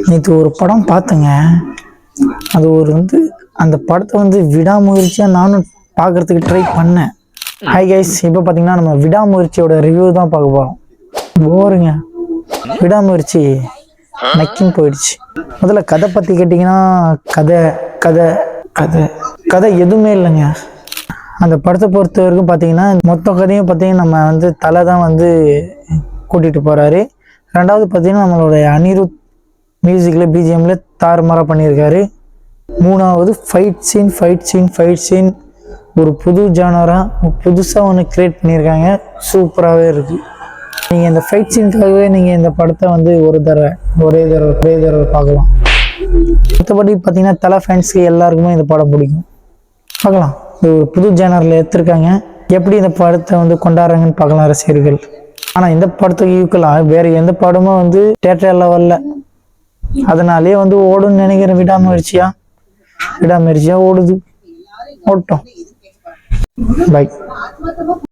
நேற்று ஒரு படம் பார்த்தேங்க. அது அந்த படத்தை விடாமுயற்சியாக நானும் பார்க்குறதுக்கு ட்ரை பண்ணேன். ஹாய் கைஸ், இப்போ பார்த்தீங்கன்னா நம்ம விடாமுயற்சியோட ரிவ்யூ தான் பார்க்க போகிறோம். போருங்க, விடாமுயற்சி நக்கின்னு போயிடுச்சு. முதல்ல கதை பற்றி கேட்டிங்கன்னா கதை கதை கதை கதை எதுவுமே இல்லைங்க. அந்த படத்தை பொறுத்த வரைக்கும் பார்த்தீங்கன்னா மொத்த கதையும் பார்த்தீங்கன்னா நம்ம தலை தான் கூட்டிகிட்டு போகிறாரு. ரெண்டாவது பார்த்தீங்கன்னா நம்மளுடைய அனிருத் மியூசிக்கில் பிஜிஎம்மில் தாறுமாறாக பண்ணியிருக்காரு. மூணாவது ஃபைட் சீன் ஒரு புது ஜானராக புதுசாக ஒன்று க்ரியேட் பண்ணியிருக்காங்க. சூப்பராகவே இருக்குது. நீங்கள் இந்த ஃபைட் சீனுக்காகவே நீங்கள் இந்த படத்தை ஒரே தடவை பார்க்கலாம். மற்றபடி பார்த்தீங்கன்னா தலை ஃபேன்ஸ்க்கு எல்லாருக்குமே இந்த படம் பிடிக்கும். பார்க்கலாம், இது ஒரு புது ஜானரில் எடுத்திருக்காங்க. எப்படி இந்த படத்தை கொண்டாடுறாங்கன்னு பார்க்கலாம் ரசிகர்கள். ஆனால் இந்த படத்துக்கு ஈக்குவலாக வேறு எந்த படமும் தியேட்டர் லெவலில் அதனாலே ஓடுன்னு நினைக்கிறேன். விடாமுயற்சியாக ஓடுது. ஓட்டம். பை.